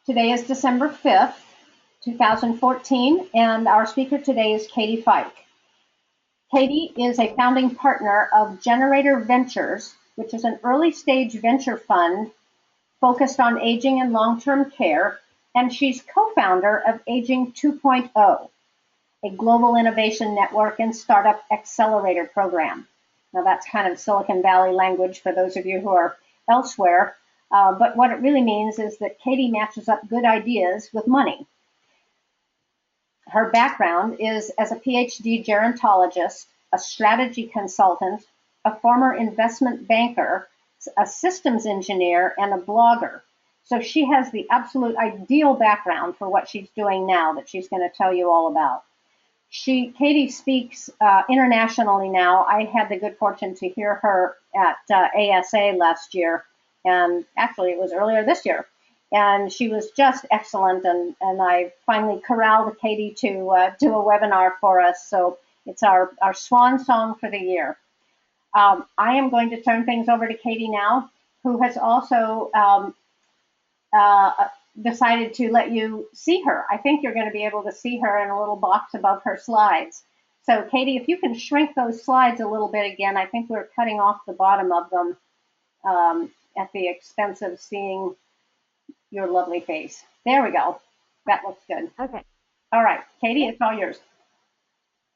Today is December 5th, 2014, and our speaker today is Katy Fike. Katy is a founding partner of Generator Ventures, which is an early-stage venture fund focused on aging and long-term care, and she's co-founder of Aging 2.0, a global innovation network and startup accelerator program. Now, that's kind of Silicon Valley language for those of you who are elsewhere. But what it really means is that Katy matches up good ideas with money. Her background is as a PhD gerontologist, a strategy consultant, a former investment banker, a systems engineer, and a blogger. So she has the absolute ideal background for what she's doing now that she's going to tell you all about. Katy speaks internationally now. I had the good fortune to hear her at ASA last year. And actually, it was earlier this year. And she was just excellent. And I finally corralled Katy to do a webinar for us. So it's our swan song for the year. I am going to turn things over to Katy now, who has also decided to let you see her. I think you're going to be able to see her in a little box above her slides. So, Katy, if you can shrink those slides a little bit again, I think we're cutting off the bottom of them. At the expense of seeing your lovely face. There we go. That looks good. Okay. All right, Katy, it's all yours.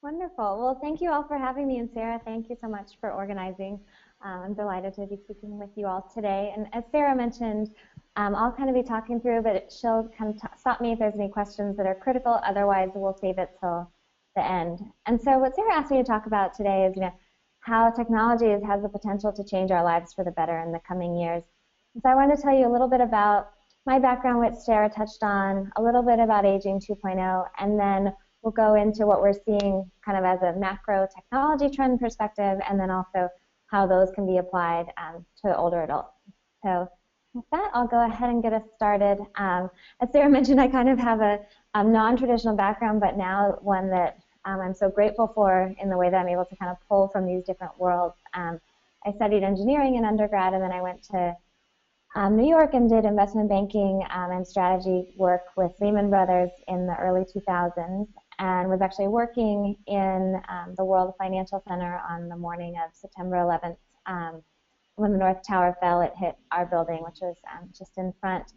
Wonderful. Well, thank you all for having me, and Sarah, thank you so much for organizing. I'm delighted to be speaking with you all today. And as Sarah mentioned, I'll kind of be talking through, but she'll kind of stop me if there's any questions that are critical. Otherwise, we'll save it till the end. And so what Sarah asked me to talk about today is, how technology has the potential to change our lives for the better in the coming years. And so I wanted to tell you a little bit about my background, which Sarah touched on, a little bit about Aging 2.0, and then we'll go into what we're seeing kind of as a macro technology trend perspective, and then also how those can be applied to older adults. So with that, I'll go ahead and get us started. As Sarah mentioned, I kind of have a non-traditional background, but now one that I'm so grateful for in the way that I'm able to kind of pull from these different worlds. I studied engineering in undergrad, and then I went to New York and did investment banking and strategy work with Lehman Brothers in the early 2000s, and was actually working in the World Financial Center on the morning of September 11th. When the North Tower fell, it hit our building, which was just in front.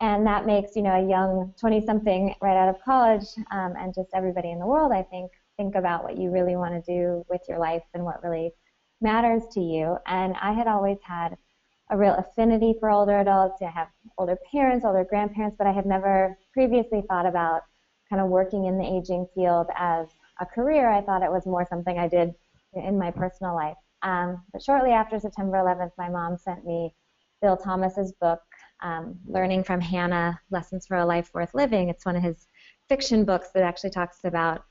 And that makes, a young 20-something right out of college, and just everybody in the world, I think about what you really want to do with your life and what really matters to you. And I had always had a real affinity for older adults. I have older parents, older grandparents, but I had never previously thought about kind of working in the aging field as a career. I thought it was more something I did in my personal life. But shortly after September 11th, my mom sent me Bill Thomas's book, Learning from Hannah, Lessons for a Life Worth Living. It's one of his fiction books that actually talks about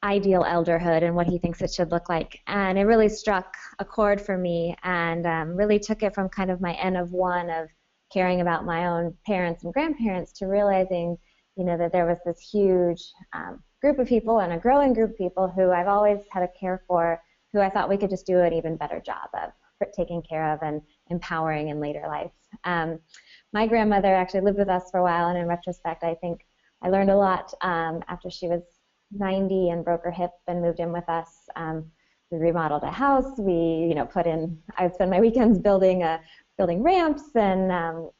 ideal elderhood and what he thinks it should look like. And it really struck a chord for me, and really took it from kind of my N of one of caring about my own parents and grandparents to realizing, that there was this huge group of people and a growing group of people who I've always had a care for, who I thought we could just do an even better job of taking care of and empowering in later life. My grandmother actually lived with us for a while, and in retrospect, I think I learned a lot after she was 90 and broke her hip and moved in with us. We remodeled a house. We, I would spend my weekends building ramps and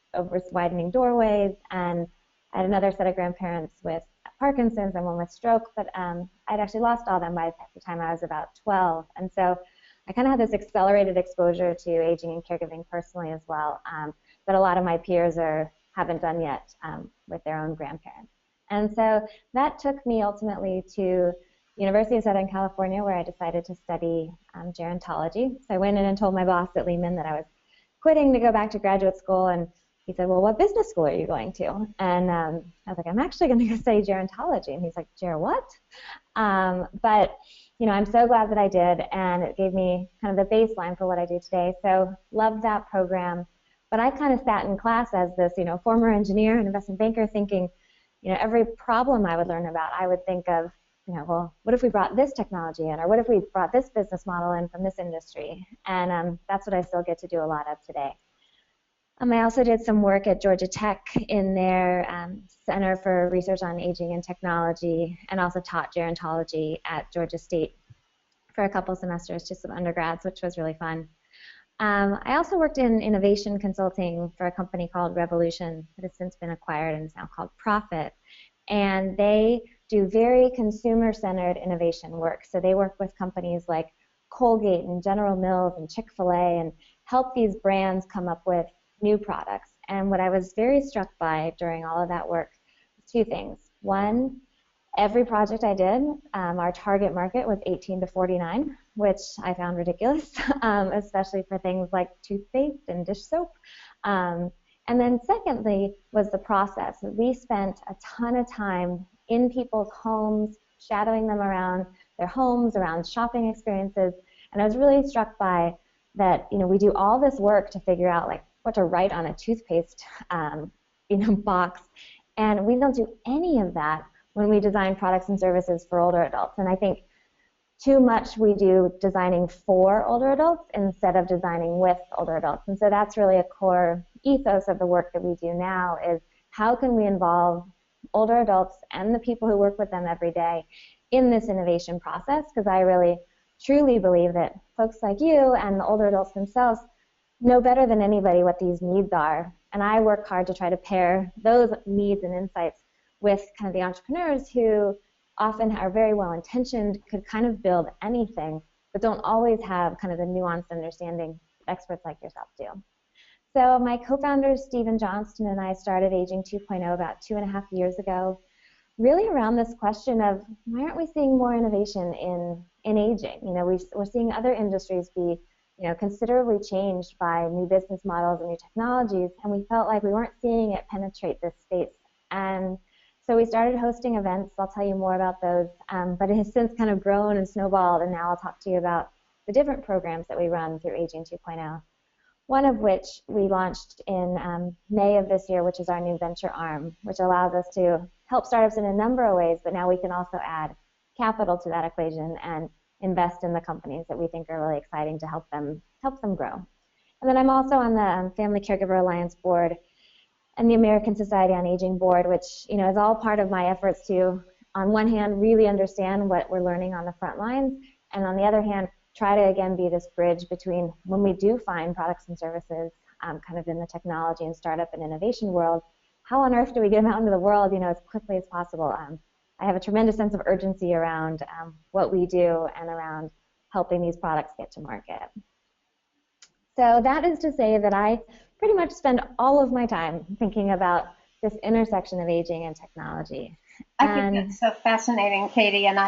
widening doorways. And I had another set of grandparents with Parkinson's and one with stroke, but I'd actually lost all of them by the time I was about 12. And so I kind of had this accelerated exposure to aging and caregiving personally as well, that a lot of my peers haven't done yet with their own grandparents. And so that took me ultimately to University of Southern California, where I decided to study gerontology. So I went in and told my boss at Lehman that I was quitting to go back to graduate school, and he said, well, what business school are you going to? And I was like, I'm actually going to go study gerontology. And he's like, what? But I'm so glad that I did, and it gave me kind of the baseline for what I do today. So loved that program. But I kind of sat in class as this, former engineer and investment banker thinking, every problem I would learn about, I would think of, well, what if we brought this technology in, or what if we brought this business model in from this industry? And that's what I still get to do a lot of today. I also did some work at Georgia Tech in their Center for Research on Aging and Technology, and also taught gerontology at Georgia State for a couple semesters to some undergrads, which was really fun. I also worked in innovation consulting for a company called Revolution that has since been acquired and is now called Profit. And they do very consumer-centered innovation work. So they work with companies like Colgate and General Mills and Chick-fil-A and help these brands come up with new products. And what I was very struck by during all of that work was two things. One, every project I did, our target market was 18 to 49, which I found ridiculous, especially for things like toothpaste and dish soap. And then secondly was the process. We spent a ton of time in people's homes, shadowing them around their homes, around shopping experiences, and I was really struck by that, we do all this work to figure out like what to write on a toothpaste box, and we don't do any of that when we design products and services for older adults. And I think too much we do designing for older adults instead of designing with older adults. And so that's really a core ethos of the work that we do now is how can we involve older adults and the people who work with them every day in this innovation process, because I really truly believe that folks like you and the older adults themselves know better than anybody what these needs are. And I work hard to try to pair those needs and insights with kind of the entrepreneurs who often are very well-intentioned, could kind of build anything, but don't always have kind of the nuanced understanding experts like yourself do. So my co-founders, Stephen Johnston and I, started Aging 2.0 about 2.5 years ago, really around this question of why aren't we seeing more innovation in aging? We're seeing other industries be considerably changed by new business models and new technologies, and we felt like we weren't seeing it penetrate this space. And so we started hosting events. I'll tell you more about those, but it has since kind of grown and snowballed, and now I'll talk to you about the different programs that we run through Aging 2.0. One of which we launched in May of this year, which is our new venture arm, which allows us to help startups in a number of ways, but now we can also add capital to that equation and invest in the companies that we think are really exciting to help them grow. And then I'm also on the Family Caregiver Alliance board and the American Society on Aging board, which is all part of my efforts to, on one hand, really understand what we're learning on the front lines, and on the other hand, try to again be this bridge between when we do find products and services kind of in the technology and startup and innovation world, how on earth do we get them out into the world as quickly as possible? I have a tremendous sense of urgency around what we do and around helping these products get to market. So that is to say that I pretty much spend all of my time thinking about this intersection of aging and technology. I think that's so fascinating, Katy, and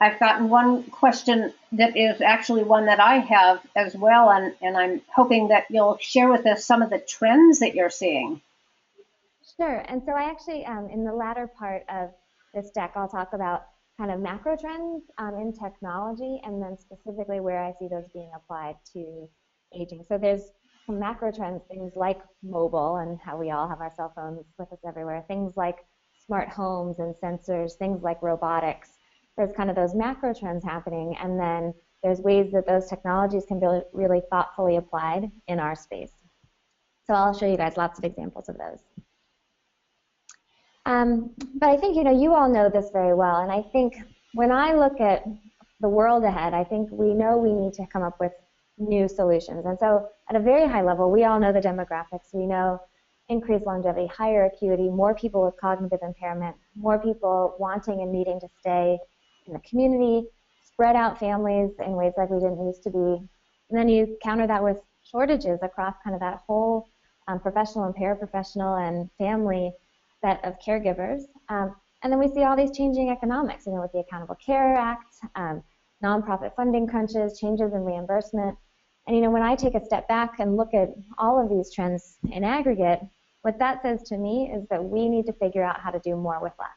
I've gotten one question that is actually one that I have as well, and I'm hoping that you'll share with us some of the trends that you're seeing. Sure, and so I actually, in the latter part of this deck, I'll talk about kind of macro trends in technology, and then specifically where I see those being applied to aging. So there's some macro trends, things like mobile and how we all have our cell phones with us everywhere, things like smart homes and sensors, things like robotics. There's kind of those macro trends happening, and then there's ways that those technologies can be really thoughtfully applied in our space. So I'll show you guys lots of examples of those. But I think you all know this very well, and I think when I look at the world ahead, I think we know we need to come up with new solutions. And so at a very high level, we all know the demographics. We know increased longevity, higher acuity, more people with cognitive impairment, more people wanting and needing to stay in the community, spread out families in ways like we didn't used to be. And then you counter that with shortages across kind of that whole professional and paraprofessional and family set of caregivers. And then we see all these changing economics, with the Accountable Care Act, nonprofit funding crunches, changes in reimbursement. And when I take a step back and look at all of these trends in aggregate, what that says to me is that we need to figure out how to do more with less.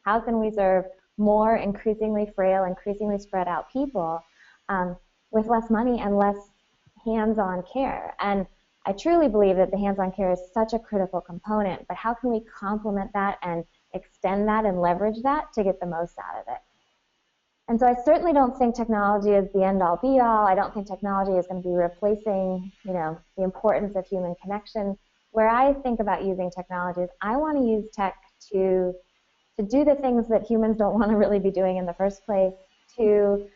How can we serve more increasingly frail, increasingly spread out people with less money and less hands-on care? And I truly believe that the hands-on care is such a critical component, but how can we complement that and extend that and leverage that to get the most out of it? And so I certainly don't think technology is the end-all be-all. I don't think technology is going to be replacing, the importance of human connection. Where I think about using technology is I want to use tech to do the things that humans don't want to really be doing in the first place, to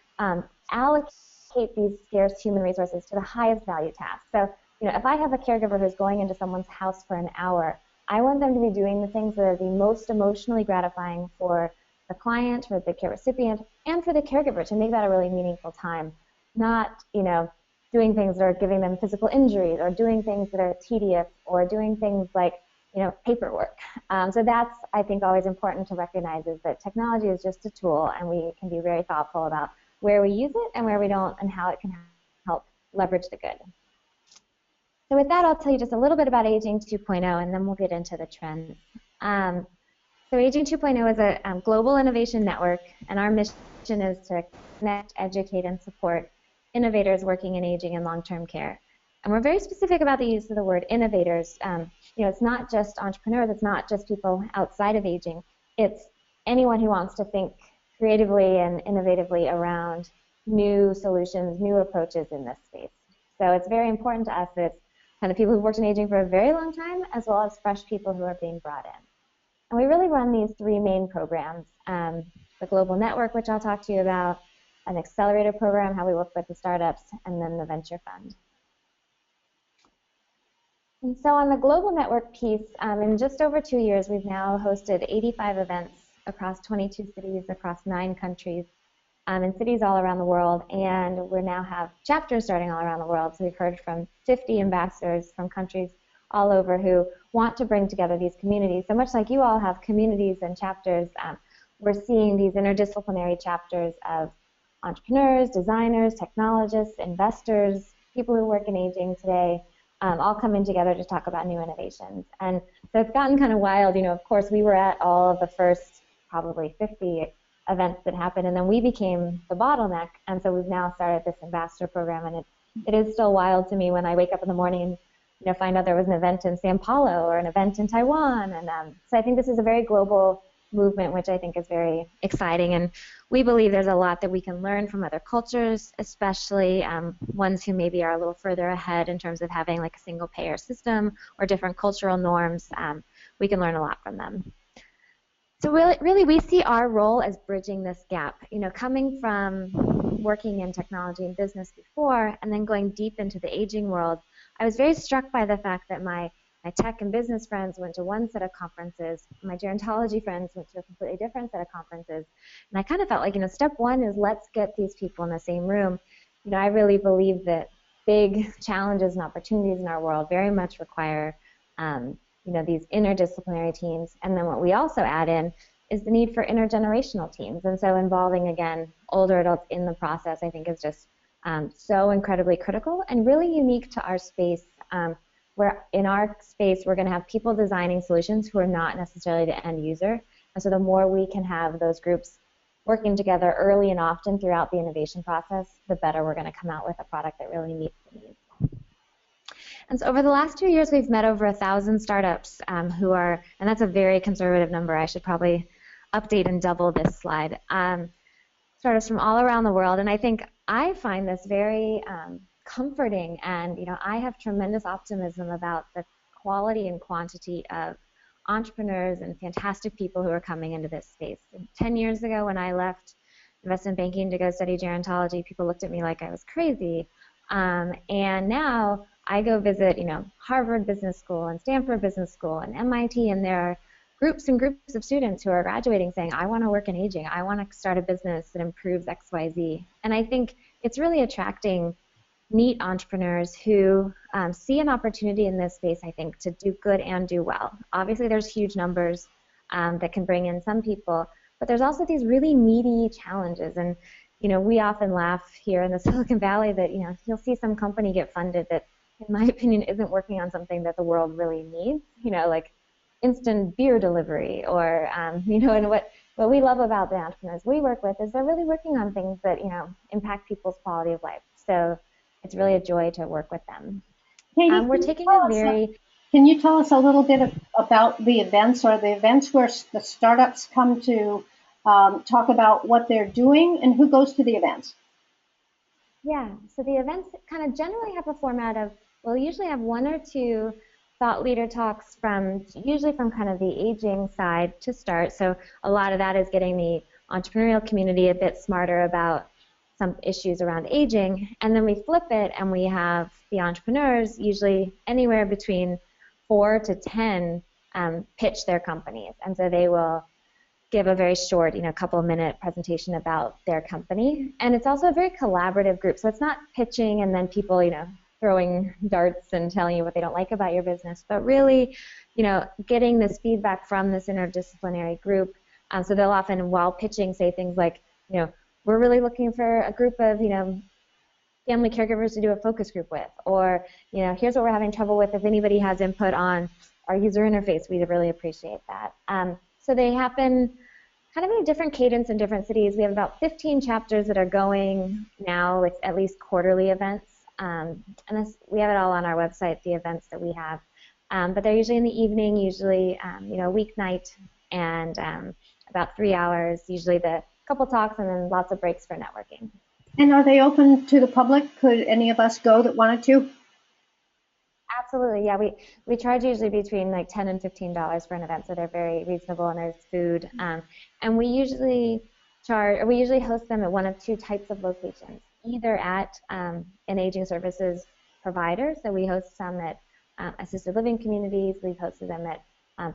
allocate these scarce human resources to the highest value tasks. So, if I have a caregiver who's going into someone's house for an hour, I want them to be doing the things that are the most emotionally gratifying for the client, for the care recipient, and for the caregiver to make that a really meaningful time. Not, doing things that are giving them physical injuries, or doing things that are tedious, or doing things like, paperwork. So that's, I think, always important to recognize, is that technology is just a tool, and we can be very thoughtful about where we use it and where we don't, and how it can help leverage the good. So with that, I'll tell you just a little bit about Aging 2.0, and then we'll get into the trends. So Aging 2.0 is a global innovation network, and our mission is to connect, educate, and support innovators working in aging and long-term care. And we're very specific about the use of the word innovators. It's not just entrepreneurs, it's not just people outside of aging. It's anyone who wants to think creatively and innovatively around new solutions, new approaches in this space. So it's very important to us that it's kind of people who've worked in aging for a very long time, as well as fresh people who are being brought in. And we really run these three main programs: the Global Network, which I'll talk to you about, an accelerator program, how we work with the startups, and then the Venture Fund. And so on the Global Network piece, in just over 2 years, we've now hosted 85 events across 22 cities, across 9 countries, in cities all around the world, and we now have chapters starting all around the world. So we've heard from 50 ambassadors from countries all over who want to bring together these communities. So much like you all have communities and chapters, we're seeing these interdisciplinary chapters of entrepreneurs, designers, technologists, investors, people who work in aging today, all coming together to talk about new innovations. And so it's gotten kind of wild. Of course, we were at all of the first probably 50 events that happened, and then we became the bottleneck. And so we've now started this ambassador program, and it is still wild to me when I wake up in the morning and find out there was an event in Sao Paulo or an event in Taiwan. And so I think this is a very global movement, which I think is very exciting. And we believe there's a lot that we can learn from other cultures, especially ones who maybe are a little further ahead in terms of having like a single payer system or different cultural norms. We can learn a lot from them. So really we see our role as bridging this gap. Coming from working in technology and business before and then going deep into the aging world, I was very struck by the fact that my tech and business friends went to one set of conferences. My gerontology friends went to a completely different set of conferences. And I kind of felt like, step one is let's get these people in the same room. I really believe that big challenges and opportunities in our world very much require, these interdisciplinary teams. And then what we also add in is the need for intergenerational teams. And so involving, again, older adults in the process, I think, is just so incredibly critical and really unique to our space. Where in our space, we're going to have people designing solutions who are not necessarily the end user. And so the more we can have those groups working together early and often throughout the innovation process, the better we're going to come out with a product that really meets the needs. And so over the last 2 years, we've met over 1,000 startups who are, and that's a very conservative number. I should probably update and double this slide. Startups from all around the world. And I think I find this very comforting, and I have tremendous optimism about the quality and quantity of entrepreneurs and fantastic people who are coming into this space. And 10 years ago, when I left investment banking to go study gerontology, people looked at me like I was crazy. And now I go visit, Harvard Business School and Stanford Business School and MIT, and there are groups and groups of students who are graduating saying, I want to work in aging. I want to start a business that improves X, Y, Z. And I think it's really attracting neat entrepreneurs who see an opportunity in this space, I think, to do good and do well. Obviously, there's huge numbers that can bring in some people, but there's also these really meaty challenges. And, we often laugh here in the Silicon Valley that, you'll see some company get funded that, in my opinion, isn't working on something that the world really needs, like instant beer delivery or, and what we love about the entrepreneurs we work with is they're really working on things that, impact people's quality of life. So it's really a joy to work with them. Katy, we're taking a very... Can you tell us a little bit about the events, or the events where the startups come to talk about what they're doing and who goes to the events. Yeah, so the events kind of generally have a format of, we'll usually have one or two thought leader talks usually from kind of the aging side to start. So a lot of that is getting the entrepreneurial community a bit smarter about some issues around aging. And then we flip it and we have the entrepreneurs, usually anywhere between 4 to 10, pitch their companies. And so they will give a very short, couple of minute presentation about their company. And it's also a very collaborative group. So it's not pitching and then people, throwing darts and telling you what they don't like about your business, but really, getting this feedback from this interdisciplinary group. So they'll often, while pitching, say things like, we're really looking for a group of, family caregivers to do a focus group with, or, here's what we're having trouble with. If anybody has input on our user interface, we'd really appreciate that. So they happen kind of in a different cadence in different cities. We have about 15 chapters that are going now with at least quarterly events. And we have it all on our website, the events that we have. But they're usually in the evening, usually weeknight, and about 3 hours, usually the couple talks and then lots of breaks for networking. And are they open to the public? Could any of us go that wanted to? Absolutely, yeah. We charge usually between like $10 and $15 for an event, so they're very reasonable, and there's food. And we usually host them at one of two types of locations, either at an aging services provider. So we host some at assisted living communities. We've hosted them at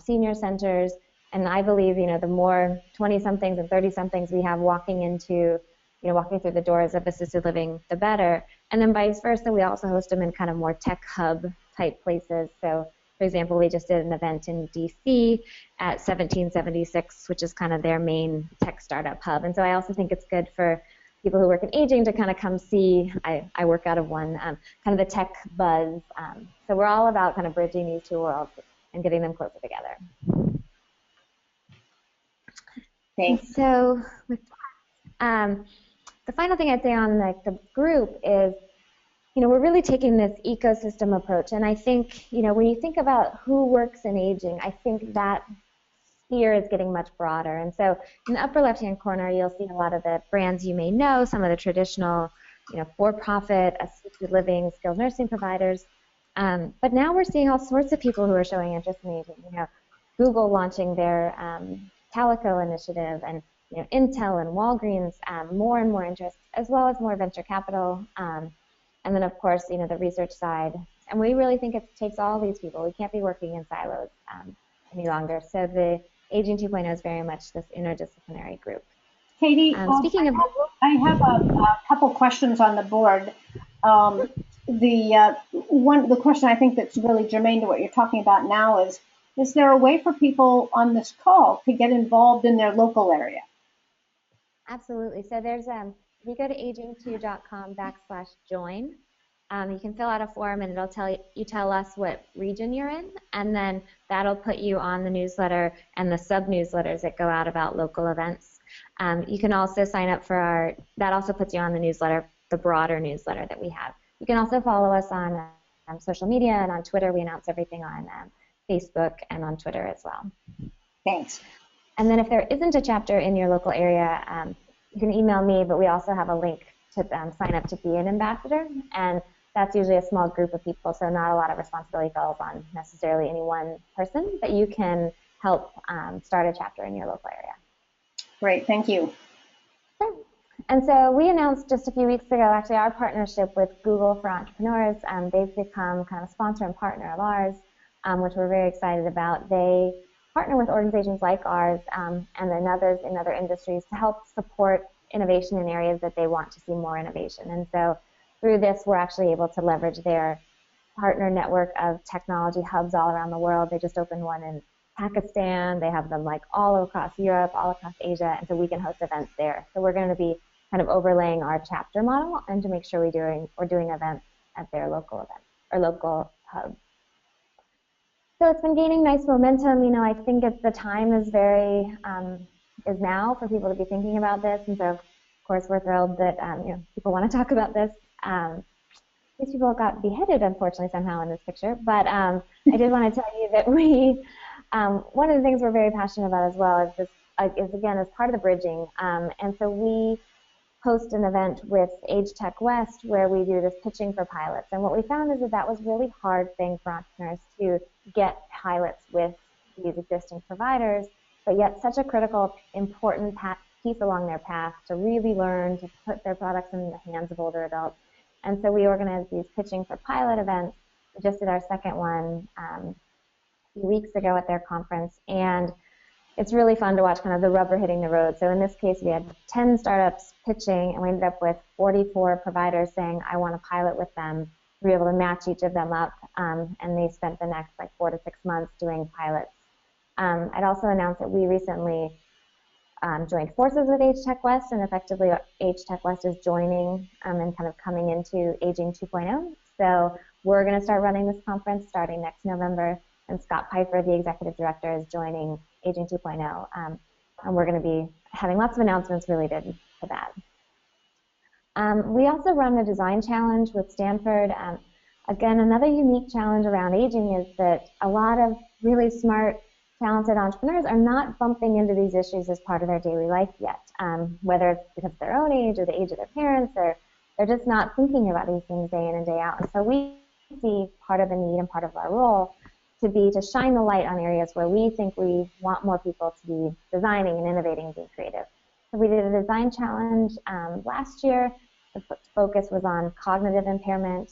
senior centers. And I believe, the more 20-somethings and 30-somethings we have walking through the doors of assisted living, the better. And then vice versa, we also host them in kind of more tech hub type places. So, for example, we just did an event in DC at 1776, which is kind of their main tech startup hub. And so I also think it's good for people who work in aging to kind of come see. I work out of one, kind of the tech buzz. So we're all about kind of bridging these two worlds and getting them closer together. Thanks. So with the final thing I'd say on the group is, we're really taking this ecosystem approach. And I think, when you think about who works in aging, I think that sphere is getting much broader. And so in the upper left-hand corner, you'll see a lot of the brands you may know, some of the traditional, for-profit, assisted living, skilled nursing providers. But now we're seeing all sorts of people who are showing interest in aging. Google launching their Calico initiative, and Intel and Walgreens, more and more interest, as well as more venture capital. And then, of course, the research side. And we really think it takes all these people. We can't be working in silos any longer. So the Aging 2.0 is very much this interdisciplinary group. Katy, speaking of, I have a couple questions on the board. The question I think that's really germane to what you're talking about now is there a way for people on this call to get involved in their local area? Absolutely. So there's if you go to aging2.com/join, you can fill out a form and it'll tell us what region you're in, and then that'll put you on the newsletter and the sub-newsletters that go out about local events. You can also sign up for that also puts you on the newsletter, the broader newsletter that we have. You can also follow us on social media and on Twitter. We announce everything on Facebook and on Twitter as well. Thanks. And then if there isn't a chapter in your local area, you can email me, but we also have a link to sign up to be an ambassador, and that's usually a small group of people, so not a lot of responsibility falls on necessarily any one person, but you can help start a chapter in your local area. Great, thank you. And so we announced just a few weeks ago, actually, our partnership with Google for Entrepreneurs. They've become kind of a sponsor and partner of ours, which we're very excited about. They partner with organizations like ours and then others in other industries to help support innovation in areas that they want to see more innovation. And so through this, we're actually able to leverage their partner network of technology hubs all around the world. They just opened one in Pakistan. They have them like all across Europe, all across Asia, and so we can host events there. So we're going to be kind of overlaying our chapter model and to make sure we're doing events at their local events or local hubs. So it's been gaining nice momentum. I think the time is is now for people to be thinking about this, and so of course we're thrilled that people want to talk about this. These people got beheaded, unfortunately, somehow in this picture. But I did want to tell you that we, one of the things we're very passionate about as well is this is again as part of the bridging. And so we host an event with Age Tech West where we do this pitching for pilots. And what we found is that that was a really hard thing for entrepreneurs to get pilots with these existing providers, but yet such a critical, important piece along their path to really learn to put their products in the hands of older adults. And so we organized these pitching for pilot events. We just did our second one a few weeks ago at their conference, and it's really fun to watch kind of the rubber hitting the road. So in this case, we had 10 startups pitching, and we ended up with 44 providers saying, I want to pilot with them. We were able to match each of them up, and they spent the next 4 to 6 months doing pilots. I'd also announced that we recently joined forces with Age Tech West, and effectively Age Tech West is joining and kind of coming into Aging 2.0. So we're going to start running this conference starting next November, and Scott Pfeiffer, the executive director, is joining Aging 2.0, and we're going to be having lots of announcements related to that. We also run a design challenge with Stanford. Again, another unique challenge around aging is that a lot of really smart, talented entrepreneurs are not bumping into these issues as part of their daily life yet, whether it's because of their own age or the age of their parents, or they're just not thinking about these things day in and day out. And so we see part of the need and part of our role to be to shine the light on areas where we think we want more people to be designing and innovating and being creative. So we did a design challenge last year. The focus was on cognitive impairment.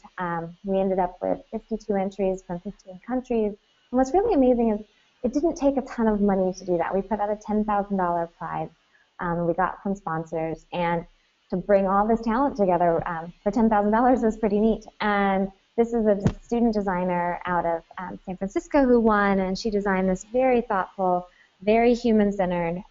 We ended up with 52 entries from 15 countries. And what's really amazing is it didn't take a ton of money to do that. We put out a $10,000 prize. We got some sponsors. And to bring all this talent together for $10,000 was pretty neat. And this is a student designer out of San Francisco who won, and she designed this very thoughtful, very human-centered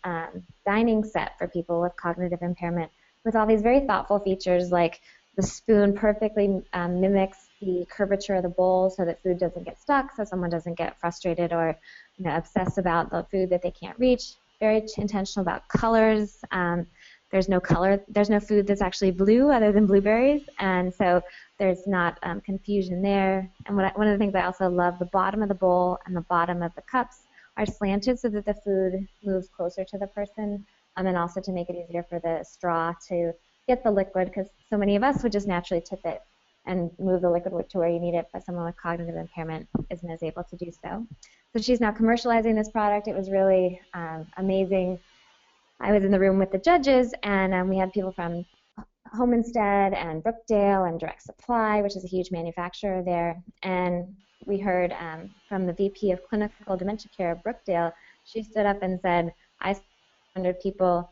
dining set for people with cognitive impairment with all these very thoughtful features, like the spoon perfectly mimics the curvature of the bowl so that food doesn't get stuck, so someone doesn't get frustrated or obsessed about the food that they can't reach. Very intentional about colors. There's no food that's actually blue other than blueberries, and so there's not confusion there. And one of the things I also love, the bottom of the bowl and the bottom of the cups are slanted so that the food moves closer to the person, and also to make it easier for the straw to get the liquid, because so many of us would just naturally tip it and move the liquid to where you need it, but someone with cognitive impairment isn't as able to do so. So she's now commercializing this product. It was really amazing. I was in the room with the judges, and we had people from Home Instead and Brookdale and Direct Supply, which is a huge manufacturer there. And we heard from the VP of Clinical Dementia Care of Brookdale. She stood up and said, I see 100 people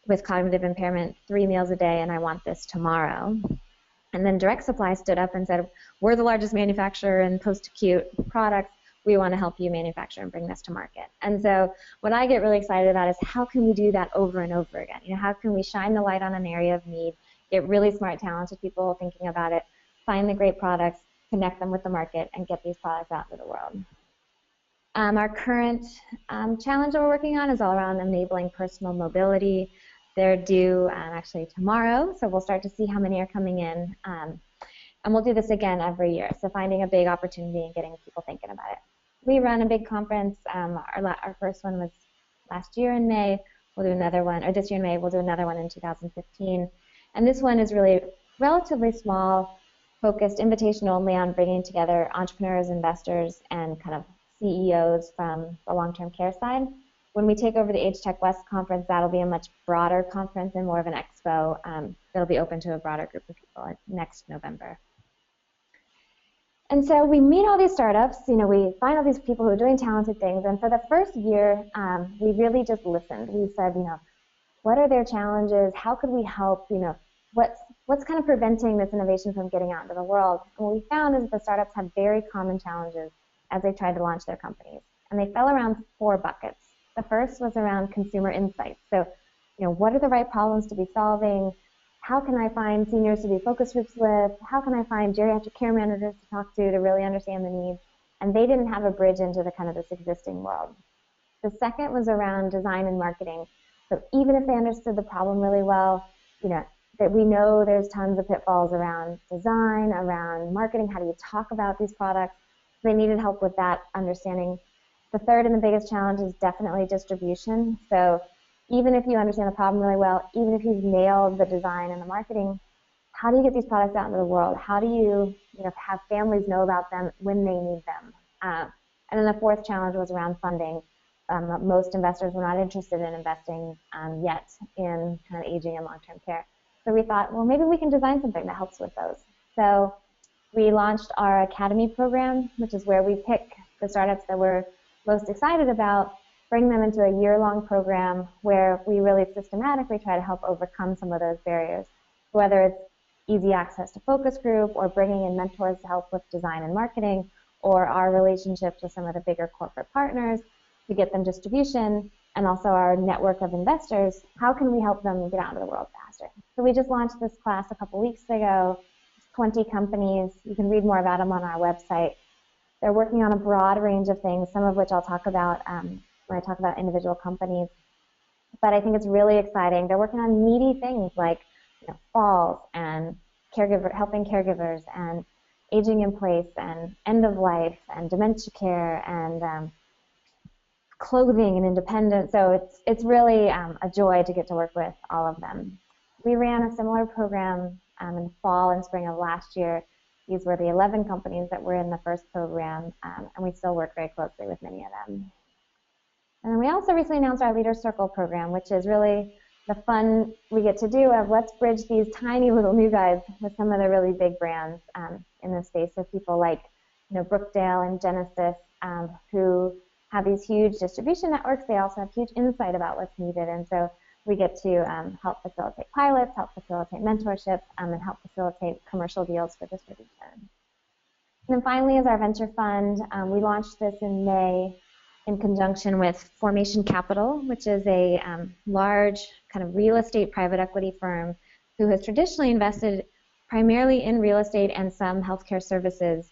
with cognitive impairment 3 meals a day, and I want this tomorrow. And then Direct Supply stood up and said, we're the largest manufacturer in post-acute products. We want to help you manufacture and bring this to market. And so what I get really excited about is how can we do that over and over again? How can we shine the light on an area of need, get really smart, talented people thinking about it, find the great products, connect them with the market, and get these products out to the world. Our current challenge that we're working on is all around enabling personal mobility. They're due actually tomorrow, so we'll start to see how many are coming in. And we'll do this again every year, so finding a big opportunity and getting people thinking about it. We run a big conference. Our first one was last year in May. We'll do another one, or this year in May. We'll do another one in 2015. And this one is really relatively small, focused, invitation only on bringing together entrepreneurs, investors, and kind of CEOs from the long-term care side. When we take over the Age Tech West conference, that'll be a much broader conference and more of an expo. It'll be open to a broader group of people next November. And so we meet all these startups, we find all these people who are doing talented things, and for the first year, we really just listened. We said, what are their challenges? How could we help? What's kind of preventing this innovation from getting out into the world? And what we found is the startups had very common challenges as they tried to launch their companies, and they fell around 4 buckets. The first was around consumer insights. So, what are the right problems to be solving? How can I find seniors to be focus groups with? How can I find geriatric care managers to talk to really understand the needs? And they didn't have a bridge into the kind of this existing world. The second was around design and marketing. So even if they understood the problem really well, that we know there's tons of pitfalls around design, around marketing. How do you talk about these products? They needed help with that understanding. The third and the biggest challenge is definitely distribution. So even if you understand the problem really well, even if you've nailed the design and the marketing, how do you get these products out into the world? How do you, have families know about them when they need them? And then the fourth challenge was around funding. Most investors were not interested in investing yet in kind of aging and long-term care. So we thought, well, maybe we can design something that helps with those. So we launched our Academy program, which is where we pick the startups that we're most excited about, bring them into a year-long program where we really systematically try to help overcome some of those barriers, whether it's easy access to focus group or bringing in mentors to help with design and marketing, or our relationships with some of the bigger corporate partners to get them distribution, and also our network of investors. How can we help them get out into the world faster? So we just launched this class a couple weeks ago. 20 companies. You can read more about them on our website. They're working on a broad range of things, some of which I'll talk about when I talk about individual companies. But I think it's really exciting. They're working on meaty things like falls and helping caregivers and aging in place and end of life and dementia care and clothing and independence. So it's really a joy to get to work with all of them. We ran a similar program in the fall and spring of last year. These were the 11 companies that were in the first program, and we still work very closely with many of them. And then we also recently announced our Leader Circle program, which is really the fun we get to do of let's bridge these tiny little new guys with some of the really big brands in this space. So people like Brookdale and Genesis, who have these huge distribution networks. They also have huge insight about what's needed, and so we get to help facilitate pilots, help facilitate mentorship, and help facilitate commercial deals for distribution. And then finally is our venture fund. We launched this in May in conjunction with Formation Capital, which is a large kind of real estate private equity firm who has traditionally invested primarily in real estate and some healthcare services.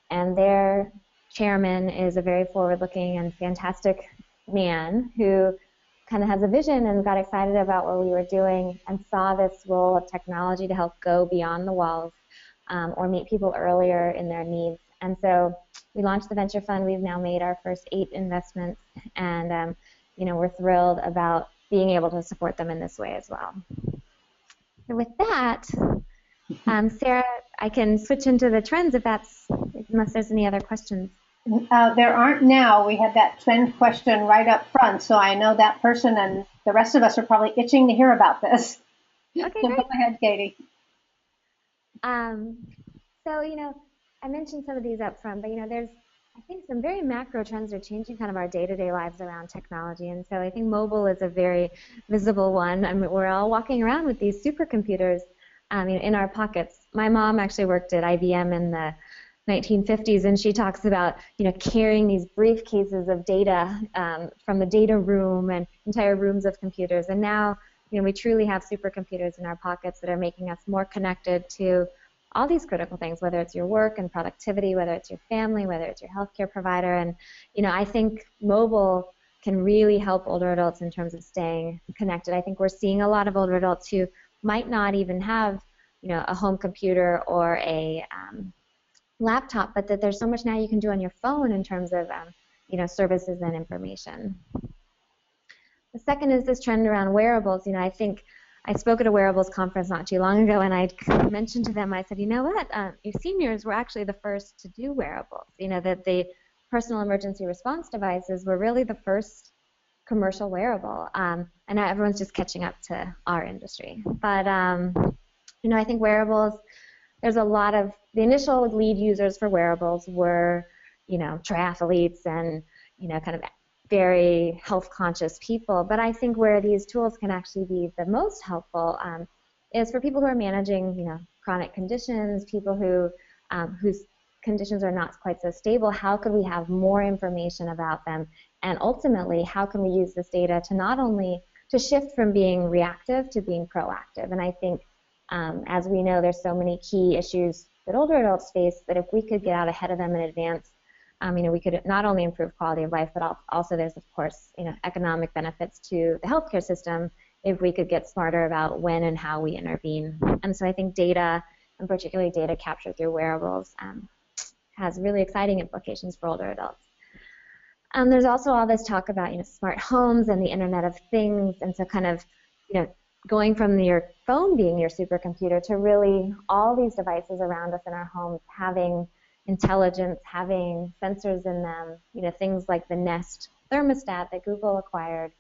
And their chairman is a very forward-looking and fantastic man who kind of has a vision and got excited about what we were doing and saw this role of technology to help go beyond the walls or meet people earlier in their needs. And so we launched the venture fund. We've now made our first 8 investments, and we're thrilled about being able to support them in this way as well. And with that, Sarah, I can switch into the trends unless there's any other questions. There aren't now. We had that trend question right up front, so I know that person and the rest of us are probably itching to hear about this. Okay, so great. Go ahead, Katy. So, I mentioned some of these up front, but, there's, I think, some very macro trends are changing kind of our day-to-day lives around technology, and so I think mobile is a very visible one. I mean, we're all walking around with these supercomputers in our pockets. My mom actually worked at IBM in the 1950s, and she talks about carrying these briefcases of data from the data room and entire rooms of computers. And now we truly have supercomputers in our pockets that are making us more connected to all these critical things, whether it's your work and productivity, whether it's your family, whether it's your healthcare provider. And I think mobile can really help older adults in terms of staying connected. I think we're seeing a lot of older adults who might not even have a home computer or a laptop, but that there's so much now you can do on your phone in terms of services and information. The second is this trend around wearables. I think I spoke at a wearables conference not too long ago, and I mentioned to them, I said, you know what, seniors were actually the first to do wearables. That the personal emergency response devices were really the first commercial wearable, and now everyone's just catching up to our industry. But I think wearables, there's a lot of, the initial lead users for wearables were, triathletes and, kind of very health-conscious people. But I think where these tools can actually be the most helpful is for people who are managing, chronic conditions, people who whose conditions are not quite so stable. How could we have more information about them? And ultimately, how can we use this data to not only to shift from being reactive to being proactive? And I think as we know, there's so many key issues that older adults face that if we could get out ahead of them in advance, we could not only improve quality of life, but also there's, of course, economic benefits to the healthcare system if we could get smarter about when and how we intervene. And so I think data, and particularly data captured through wearables, has really exciting implications for older adults. There's also all this talk about, smart homes and the Internet of Things, and so kind of, going from your phone being your supercomputer to really all these devices around us in our homes having intelligence, having sensors in them, things like the Nest thermostat that Google acquired,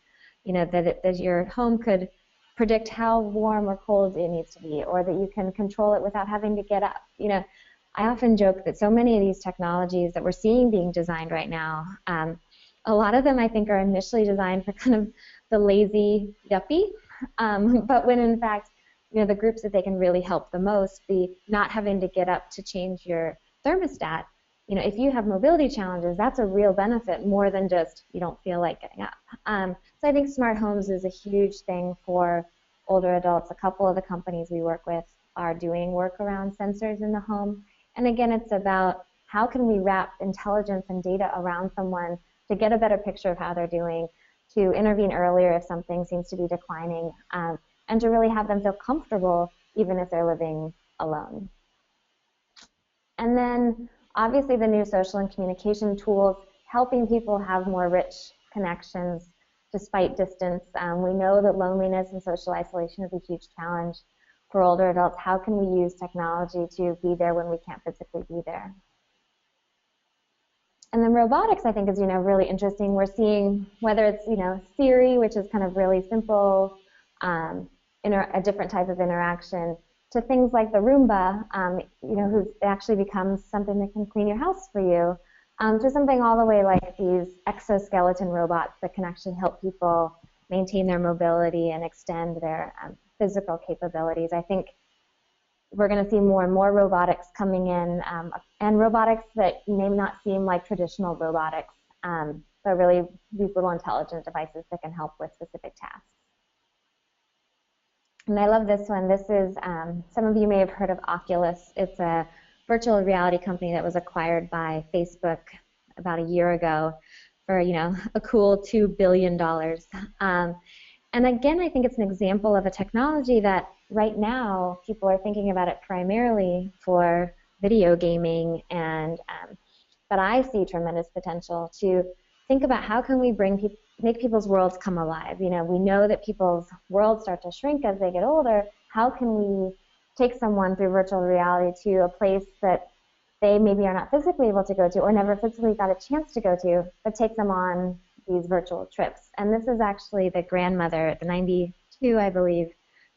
that your home could predict how warm or cold it needs to be, or that you can control it without having to get up. I often joke that so many of these technologies that we're seeing being designed right now, a lot of them I think are initially designed for kind of the lazy yuppie, but when in fact, the groups that they can really help the most, the not having to get up to change your thermostat, if you have mobility challenges, that's a real benefit more than just you don't feel like getting up. So I think smart homes is a huge thing for older adults. A couple of the companies we work with are doing work around sensors in the home. And again, it's about how can we wrap intelligence and data around someone to get a better picture of how they're doing, to intervene earlier if something seems to be declining, and to really have them feel comfortable even if they're living alone. And then obviously the new social and communication tools, helping people have more rich connections despite distance. We know that loneliness and social isolation is a huge challenge for older adults. How can we use technology to be there when we can't physically be there? And then robotics, I think, is really interesting. We're seeing whether it's Siri, which is kind of really simple, a different type of interaction, to things like the Roomba, who actually becomes something that can clean your house for you, to something all the way like these exoskeleton robots that can actually help people maintain their mobility and extend their physical capabilities. I think we're going to see more and more robotics coming in, and robotics that may not seem like traditional robotics, but really these little intelligent devices that can help with specific tasks. And I love this one. This is, some of you may have heard of Oculus. It's a virtual reality company that was acquired by Facebook about a year ago for, a cool $2 billion. And again, I think it's an example of a technology that right now people are thinking about it primarily for video gaming, and but I see tremendous potential to think about how can we make people's worlds come alive. We know that people's worlds start to shrink as they get older. How can we take someone through virtual reality to a place that they maybe are not physically able to go to or never physically got a chance to go to, but take them on these virtual trips? And this is actually the grandmother, the 92, I believe,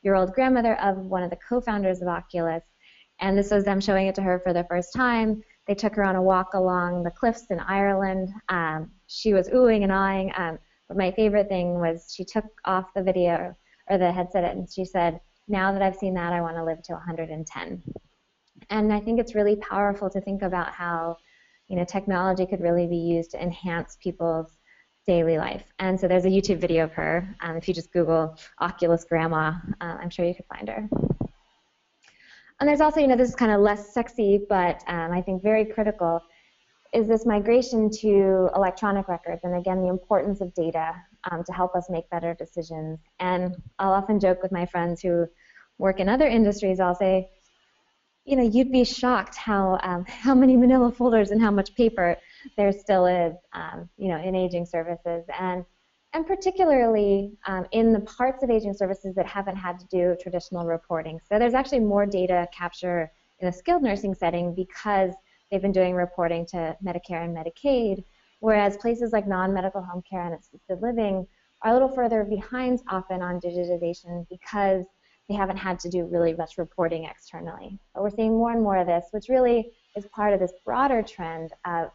year-old grandmother of one of the co-founders of Oculus. And this was them showing it to her for the first time. They took her on a walk along the cliffs in Ireland. She was oohing and aahing. But my favorite thing was she took off the video or the headset and she said, "Now that I've seen that, I want to live to 110." And I think it's really powerful to think about how technology could really be used to enhance people's daily life. And so there's a YouTube video of her. If you just Google Oculus Grandma, I'm sure you could find her. And there's also, this is kind of less sexy, but I think very critical, is this migration to electronic records, and again, the importance of data to help us make better decisions. And I'll often joke with my friends who work in other industries, I'll say, you'd be shocked how many manila folders and how much paper there still is, in aging services, and particularly in the parts of aging services that haven't had to do traditional reporting. So there's actually more data capture in a skilled nursing setting because they've been doing reporting to Medicare and Medicaid, whereas places like non-medical home care and assisted living are a little further behind often on digitization because they haven't had to do really much reporting externally. But we're seeing more and more of this, which really is part of this broader trend of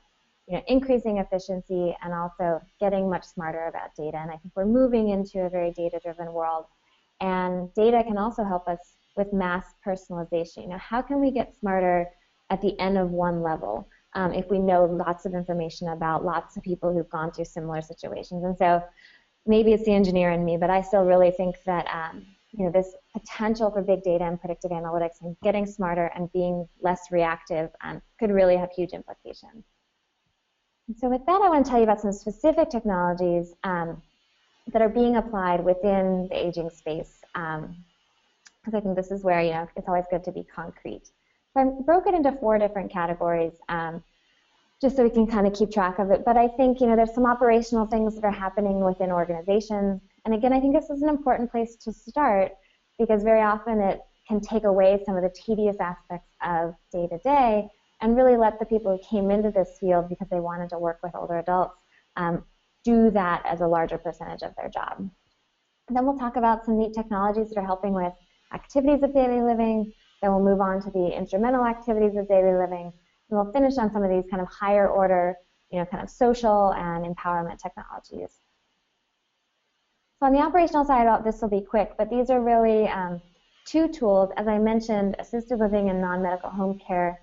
increasing efficiency and also getting much smarter about data. And I think we're moving into a very data-driven world. And data can also help us with mass personalization. How can we get smarter at the end of one level if we know lots of information about lots of people who've gone through similar situations? And so maybe it's the engineer in me, but I still really think that this potential for big data and predictive analytics and getting smarter and being less reactive could really have huge implications. And so with that, I want to tell you about some specific technologies that are being applied within the aging space, because I think this is where it's always good to be concrete. So I broke it into 4 different categories. just so we can kind of keep track of it. But I think, there's some operational things that are happening within organizations. And again, I think this is an important place to start because very often it can take away some of the tedious aspects of day-to-day and really let the people who came into this field because they wanted to work with older adults do that as a larger percentage of their job. And then we'll talk about some neat technologies that are helping with activities of daily living. Then we'll move on to the instrumental activities of daily living. And we'll finish on some of these kind of higher order, kind of social and empowerment technologies. So on the operational side, this will be quick, but these are really two tools. As I mentioned, assisted living and non-medical home care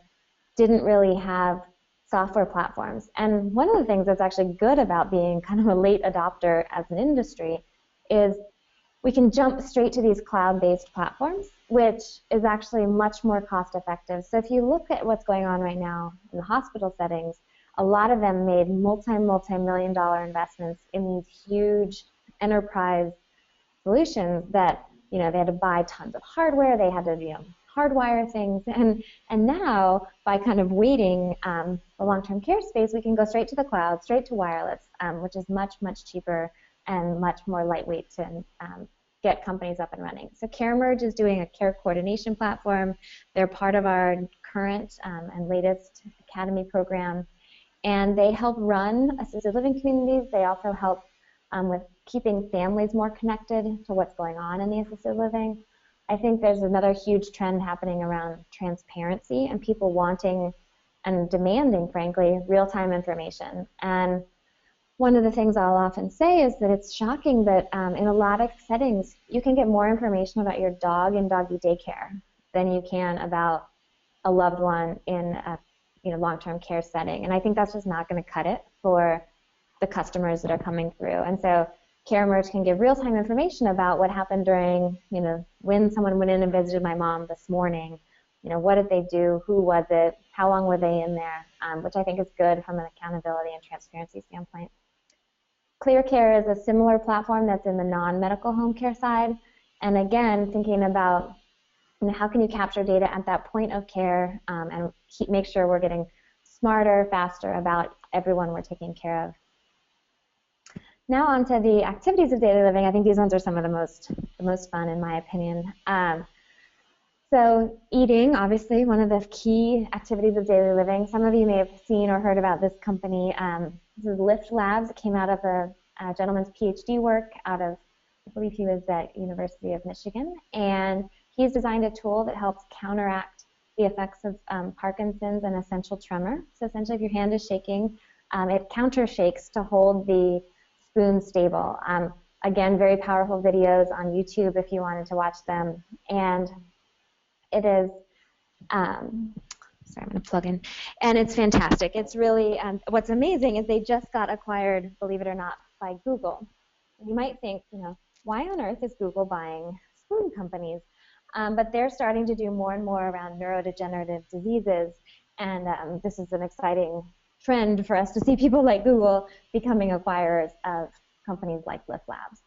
didn't really have software platforms. And one of the things that's actually good about being kind of a late adopter as an industry is we can jump straight to these cloud-based platforms, which is actually much more cost-effective. So if you look at what's going on right now in the hospital settings, a lot of them made multi-million-dollar investments in these huge enterprise solutions that, they had to buy tons of hardware, they had to, hardwire things, and now by kind of waiting the long-term care space, we can go straight to the cloud, straight to wireless, which is much, much cheaper and much more lightweight to get companies up and running. So CareMerge is doing a care coordination platform. They're part of our current and latest Academy program, and they help run assisted living communities. They also help with keeping families more connected to what's going on in the assisted living. I think there's another huge trend happening around transparency and people wanting and demanding, frankly, real-time information. And one of the things I'll often say is that it's shocking that in a lot of settings, you can get more information about your dog in doggy daycare than you can about a loved one in a long-term care setting. And I think that's just not going to cut it for the customers that are coming through. And so CareMerge can give real-time information about what happened during, when someone went in and visited my mom this morning, what did they do, who was it, how long were they in there, which I think is good from an accountability and transparency standpoint. ClearCare is a similar platform that's in the non-medical home care side. And again, thinking about how can you capture data at that point of care and make sure we're getting smarter, faster about everyone we're taking care of. Now on to the activities of daily living. I think these ones are some of the most fun in my opinion. So eating, obviously, one of the key activities of daily living. Some of you may have seen or heard about this company. This is Lift Labs. It came out of a gentleman's PhD work out of, I believe he was at University of Michigan. And he's designed a tool that helps counteract the effects of Parkinson's and essential tremor. So essentially, if your hand is shaking, it counter shakes to hold the spoon stable. Again, very powerful videos on YouTube if you wanted to watch them. And it is, sorry, I'm going to plug in. And it's fantastic. It's really, what's amazing is they just got acquired, believe it or not, by Google. You might think, why on earth is Google buying spoon companies? But they're starting to do more and more around neurodegenerative diseases. And this is an exciting trend for us to see people like Google becoming acquirers of companies like Lift Labs.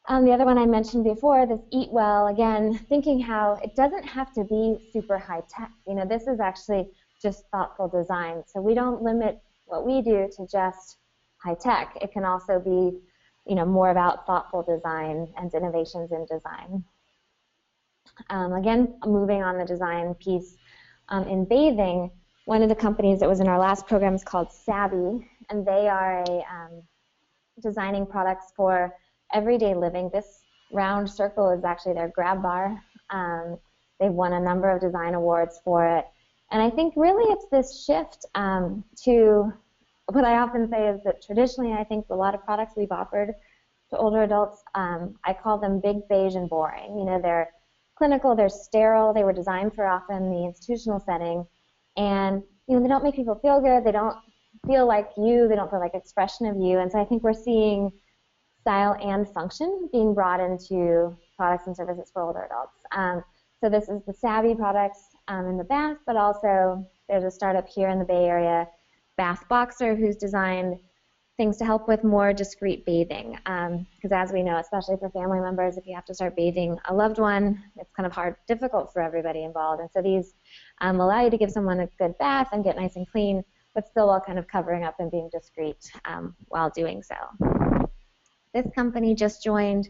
The other one I mentioned before, this Eat Well, again, thinking how it doesn't have to be super high tech. This is actually just thoughtful design. So we don't limit what we do to just high tech. It can also be, more about thoughtful design and innovations in design. Again, moving on the design piece, in bathing, one of the companies that was in our last program is called Savvy, and they are designing products for everyday living. This round circle is actually their grab bar. They've won a number of design awards for it. And I think really it's this shift to what I often say is that traditionally I think a lot of products we've offered to older adults, I call them big, beige, and boring. They're clinical, they're sterile, they were designed for often the institutional setting, and they don't make people feel good, they don't feel like you, they don't feel like expression of you, and so I think we're seeing style and function being brought into products and services for older adults. So this is the Savvy products in the bath, but also there's a startup here in the Bay Area, Bath Boxer, who's designed things to help with more discreet bathing. Because as we know, especially for family members, if you have to start bathing a loved one, it's kind of difficult for everybody involved. And so these allow you to give someone a good bath and get nice and clean but still while kind of covering up and being discreet while doing so. This company just joined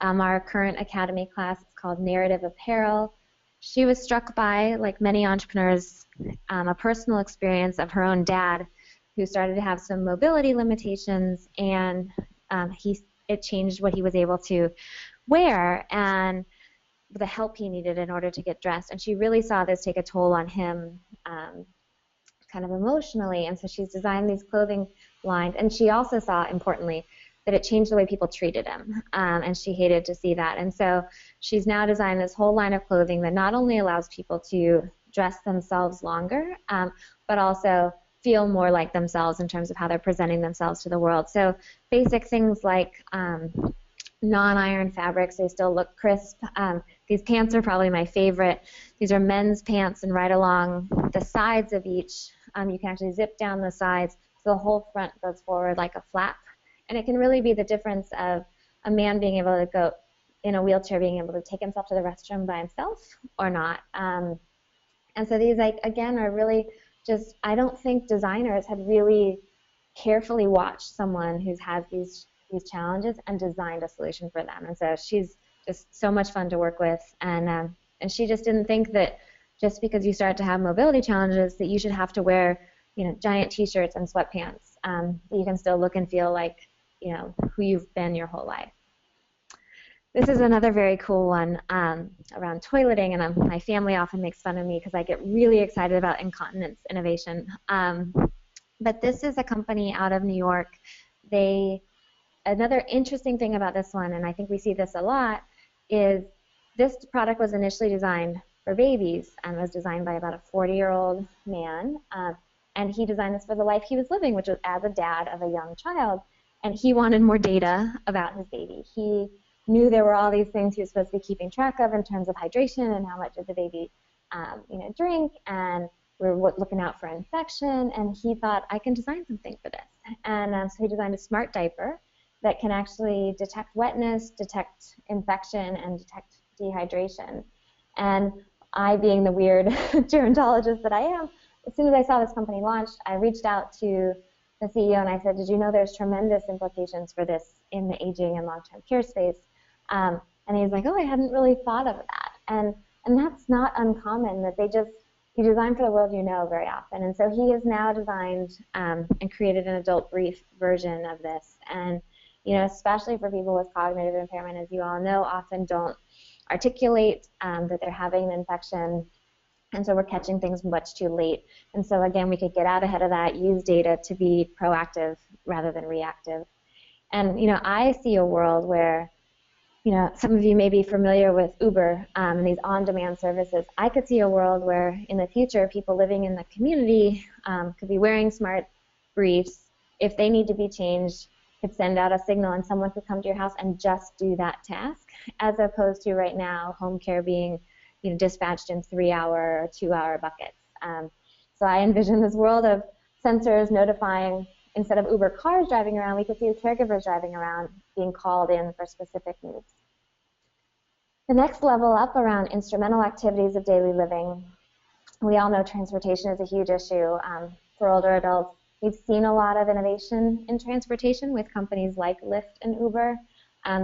our current academy class. It's called Narrative Apparel. She was struck by, like many entrepreneurs, a personal experience of her own dad who started to have some mobility limitations, and it changed what he was able to wear and the help he needed in order to get dressed. And she really saw this take a toll on him kind of emotionally, and so she's designed these clothing lines. And she also saw, importantly, that it changed the way people treated him, and she hated to see that. And so she's now designed this whole line of clothing that not only allows people to dress themselves longer, but also feel more like themselves in terms of how they're presenting themselves to the world. So basic things like non-iron fabrics, they still look crisp. These pants are probably my favorite. These are men's pants, and right along the sides of each, you can actually zip down the sides so the whole front goes forward like a flap. And it can really be the difference of a man being able to go in a wheelchair, being able to take himself to the restroom by himself or not. And so these, like, again, are really just, I don't think designers had really carefully watched someone who has these challenges and designed a solution for them. And so she's just so much fun to work with. And she just didn't think that just because you start to have mobility challenges that you should have to wear, giant T-shirts and sweatpants. That you can still look and feel like, who you've been your whole life. This is another very cool one around toileting, and my family often makes fun of me because I get really excited about incontinence innovation. But this is a company out of New York. Another interesting thing about this one, and I think we see this a lot, is this product was initially designed for babies and was designed by about a 40-year-old man, and he designed this for the life he was living, which was as a dad of a young child, and he wanted more data about his baby. He knew there were all these things he was supposed to be keeping track of in terms of hydration and how much did the baby drink, and we were looking out for infection, and he thought, I can design something for this. And so he designed a smart diaper that can actually detect wetness, detect infection, and detect dehydration. And I, being the weird gerontologist that I am, as soon as I saw this company launched, I reached out to the CEO and I said, did you know there's tremendous implications for this in the aging and long-term care space? And he's like, oh, I hadn't really thought of that. And that's not uncommon, that you design for the world you know very often. And so he has now designed and created an adult brief version of this. And especially for people with cognitive impairment, as you all know, often don't articulate that they're having an infection, and so we're catching things much too late. And so again, we could get out ahead of that, use data to be proactive rather than reactive. And I see a world where, some of you may be familiar with Uber and these on-demand services. I could see a world where in the future, people living in the community could be wearing smart briefs. If they need to be changed, could send out a signal and someone could come to your house and just do that task, as opposed to right now home care being dispatched in 3-hour or 2-hour buckets. So I envision this world of sensors notifying, instead of Uber cars driving around, we could see caregivers driving around being called in for specific needs. The next level up around instrumental activities of daily living, we all know transportation is a huge issue for older adults. We've seen a lot of innovation in transportation with companies like Lyft and Uber.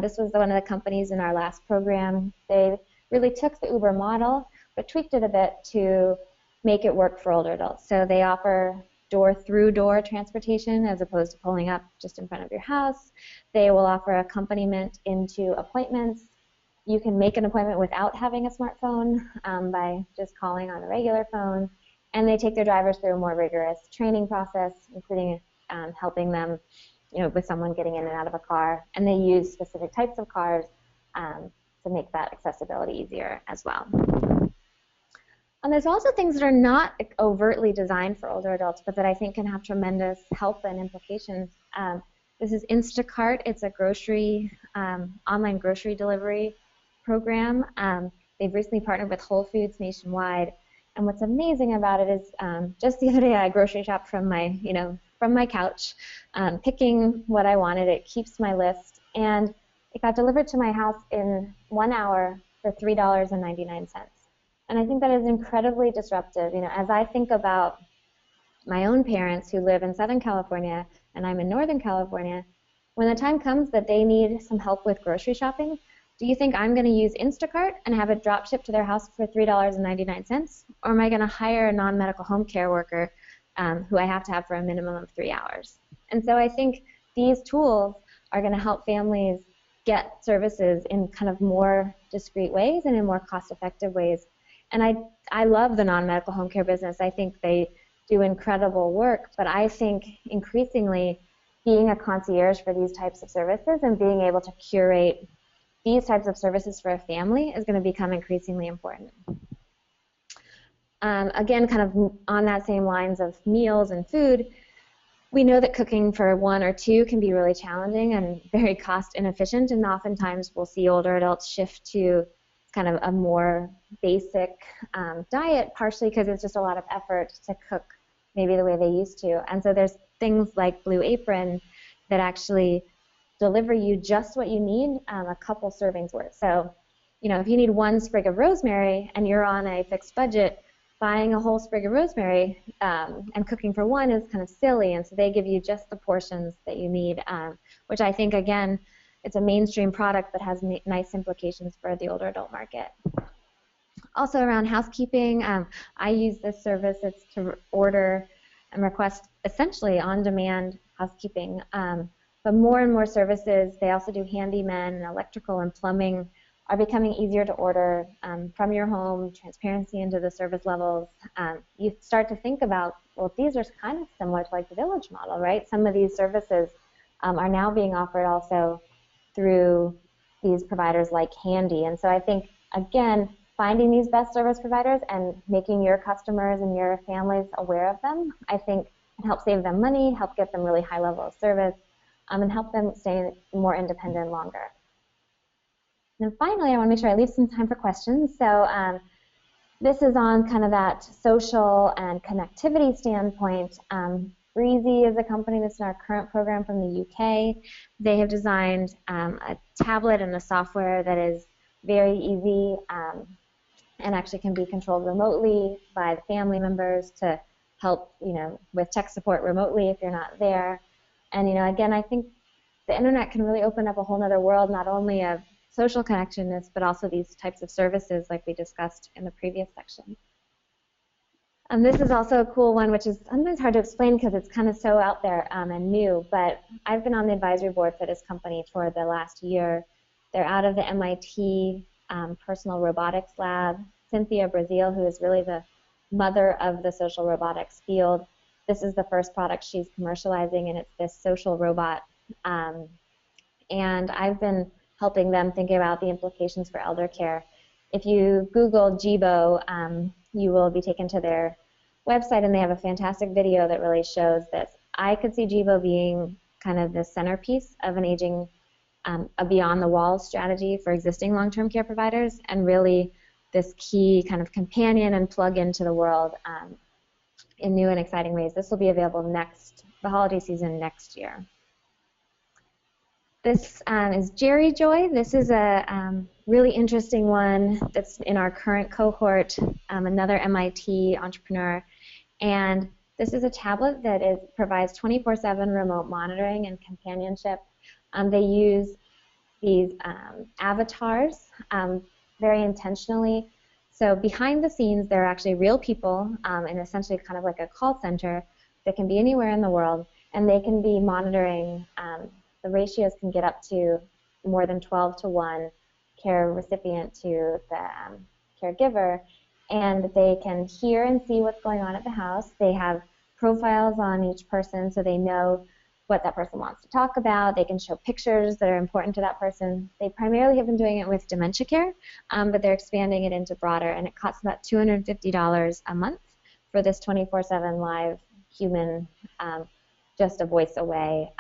This was one of the companies in our last program. They really took the Uber model but tweaked it a bit to make it work for older adults. So they offer door-through-door transportation as opposed to pulling up just in front of your house. They will offer accompaniment into appointments. You can make an appointment without having a smartphone by just calling on a regular phone. And they take their drivers through a more rigorous training process, including helping them with someone getting in and out of a car. And they use specific types of cars to make that accessibility easier as well. And there's also things that are not overtly designed for older adults, but that I think can have tremendous help and implications. This is Instacart. It's a online grocery delivery program. They've recently partnered with Whole Foods nationwide. And what's amazing about it is just the other day I grocery shopped from my couch, picking what I wanted. It keeps my list. And it got delivered to my house in 1 hour for $3.99. And I think that is incredibly disruptive. As I think about my own parents who live in Southern California and I'm in Northern California, when the time comes that they need some help with grocery shopping, do you think I'm going to use Instacart and have it drop shipped to their house for $3.99? Or am I going to hire a non-medical home care worker who I have to have for a minimum of 3 hours? And so I think these tools are going to help families get services in kind of more discrete ways and in more cost-effective ways. And I love the non-medical home care business. I think they do incredible work, but I think increasingly being a concierge for these types of services and being able to curate these types of services for a family is going to become increasingly important. Again, kind of on that same lines of meals and food, we know that cooking for one or two can be really challenging and very cost inefficient, and oftentimes we'll see older adults shift to kind of a more basic diet, partially because it's just a lot of effort to cook maybe the way they used to. And so there's things like Blue Apron that actually deliver you just what you need, a couple servings worth. So, you know, if you need one sprig of rosemary and you're on a fixed budget, buying a whole sprig of rosemary and cooking for one is kind of silly, and so they give you just the portions that you need, which I think, again, it's a mainstream product that has nice implications for the older adult market. Also around housekeeping, I use this service. It's to order and request essentially on-demand housekeeping. But more and more services, they also do handymen and electrical and plumbing, are becoming easier to order from your home, transparency into the service levels. You start to think about, well, these are kind of similar to like the Village model, right? Some of these services are now being offered also through these providers like Handy. And so I think, again, finding these best service providers and making your customers and your families aware of them, I think can help save them money, help get them really high level of service, and help them stay more independent longer. And then finally, I want to make sure I leave some time for questions. So this is on kind of that social and connectivity standpoint. Breezy is a company that's in our current program from the UK. They have designed a tablet and a software that is very easy and actually can be controlled remotely by the family members to help, you know, with tech support remotely if you're not there. And, you know, again, I think the internet can really open up a whole other world, not only of social connectedness, but also these types of services like we discussed in the previous section. And this is also a cool one, which is sometimes hard to explain because it's kind of so out there and new, but I've been on the advisory board for this company for the last year. They're out of the MIT Personal Robotics Lab. Cynthia Brazil, who is really the mother of the social robotics field, this is the first product she's commercializing, and it's this social robot. And I've been helping them think about the implications for elder care. If you Google Jibo, you will be taken to their website, and they have a fantastic video that really shows this. I could see Jibo being kind of the centerpiece of an aging, a beyond-the-walls strategy for existing long-term care providers, and really this key kind of companion and plug into the world in new and exciting ways. This will be available the holiday season next year. This is Jerry Joy. This is a really interesting one that's in our current cohort, another MIT entrepreneur. And this is a tablet that provides 24/7 remote monitoring and companionship. They use these avatars very intentionally. So behind the scenes, there are actually real people and essentially kind of like a call center that can be anywhere in the world, and they can be monitoring. The ratios can get up to more than 12-to-1 care recipient to the caregiver, and they can hear and see what's going on at the house. They have profiles on each person so they know what that person wants to talk about. They can show pictures that are important to that person. They primarily have been doing it with dementia care, but they're expanding it into broader, and it costs about $250 a month for this 24/7 live human, just a voice away,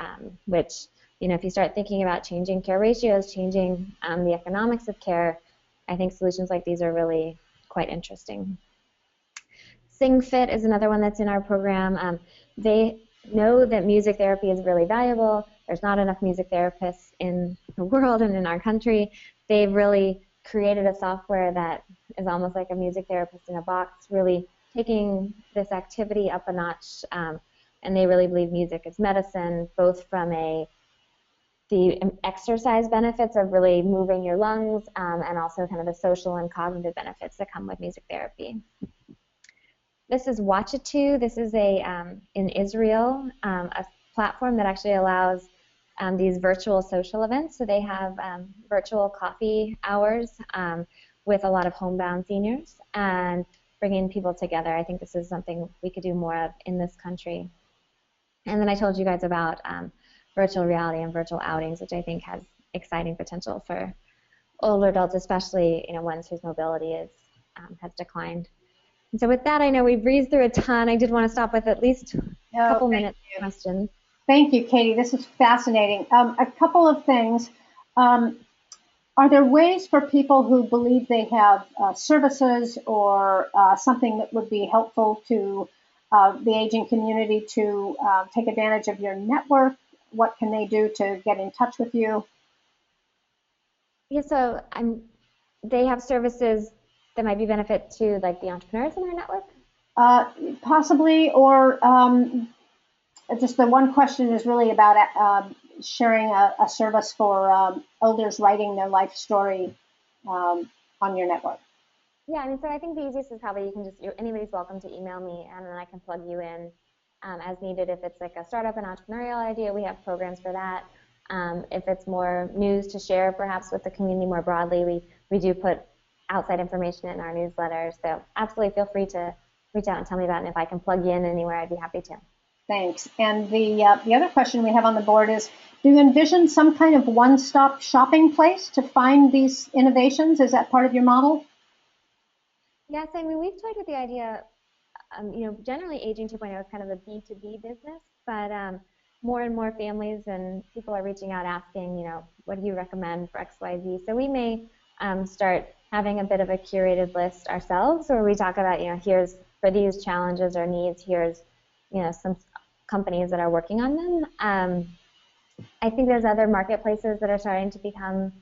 which, you know, if you start thinking about changing care ratios, changing the economics of care, I think solutions like these are really quite interesting. SingFit is another one that's in our program. They know that music therapy is really valuable. There's not enough music therapists in the world and in our country. They've really created a software that is almost like a music therapist in a box, really taking this activity up a notch, and they really believe music is medicine, both from the exercise benefits of really moving your lungs, and also kind of the social and cognitive benefits that come with music therapy. This is Watchitoo. This is in Israel, a platform that actually allows these virtual social events. So they have virtual coffee hours with a lot of homebound seniors and bringing people together. I think this is something we could do more of in this country. And then I told you guys about virtual reality and virtual outings, which I think has exciting potential for older adults, especially ones whose mobility has declined. And so with that, I know we breezed through a ton. I did want to stop with at least a couple minutes of questions. Thank you, Katie. This is fascinating. A couple of things. Are there ways for people who believe they have services or something that would be helpful to the aging community to take advantage of your network? What can they do to get in touch with you? Yeah, so they have services that might be benefit to like the entrepreneurs in our network? Possibly, or just the one question is really about sharing a service for elders writing their life story on your network. Yeah, so I think the easiest is probably anybody's welcome to email me, and then I can plug you in as needed. If it's like a startup and entrepreneurial idea, we have programs for that. If it's more news to share, perhaps with the community more broadly, we do put outside information in our newsletter. So absolutely feel free to reach out and tell me about it. And if I can plug you in anywhere, I'd be happy to. Thanks. And the other question we have on the board is, do you envision some kind of one-stop shopping place to find these innovations? Is that part of your model? Yes, we've toyed with the idea, generally Aging 2.0 is kind of a B2B business, but more and more families and people are reaching out asking, what do you recommend for XYZ? So we may start having a bit of a curated list ourselves where we talk about, here's for these challenges or needs, here's, some companies that are working on them. I think there's other marketplaces that are starting to become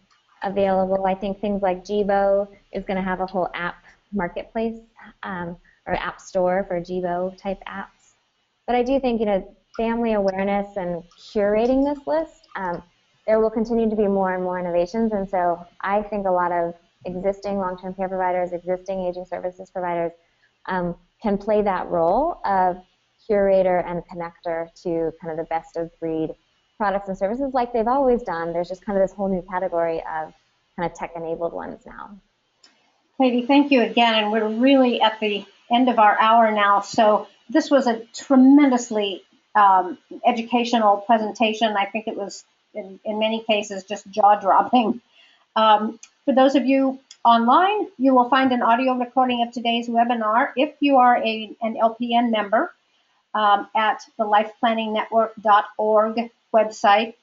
available. I think things like Jibo is going to have a whole app marketplace or app store for Jibo type apps. But I do think, family awareness and curating this list, there will continue to be more and more innovations. And so I think a lot of existing long-term care providers, existing aging services providers can play that role of curator and connector to kind of the best of breed products and services like they've always done. There's just kind of this whole new category of kind of tech-enabled ones now. Katie, thank you again, and we're really at the end of our hour now. So this was a tremendously educational presentation. I think it was, in many cases, just jaw-dropping. For those of you online, you will find an audio recording of today's webinar if you are an LPN member at the lifeplanningnetwork.org website.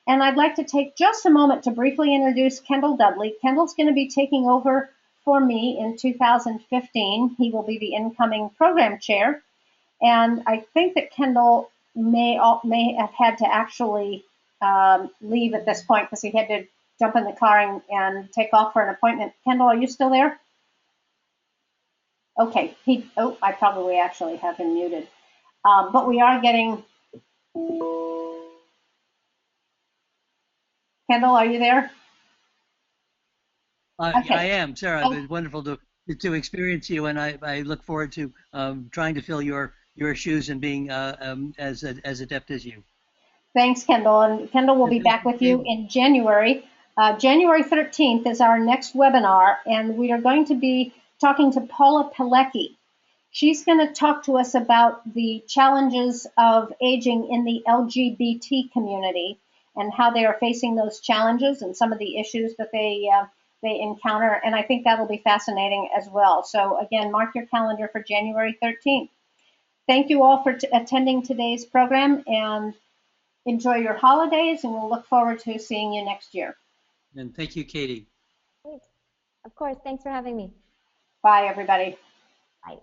And I'd like to take just a moment to briefly introduce Kendall Dudley. Kendall's going to be taking over for me in 2015. He will be the incoming program chair. And I think that Kendall may have had to actually leave at this point because he had to jump in the car and take off for an appointment. Kendall, are you still there? Okay. I probably actually have him muted. But we are getting... Kendall, are you there? Okay. I am, Sarah. It's wonderful to experience you, and I look forward to trying to fill your shoes and being as adept as you. Thanks, Kendall. And Kendall will be back with you in January. January 13th is our next webinar, and we are going to be talking to Paula Pilecki. She's going to talk to us about the challenges of aging in the LGBT community and how they are facing those challenges and some of the issues that they encounter. And I think that'll be fascinating as well. So again, mark your calendar for January 13th. Thank you all for attending today's program, and enjoy your holidays, and we'll look forward to seeing you next year. And thank you, Katie. Great. Of course. Thanks for having me. Bye, everybody. Bye.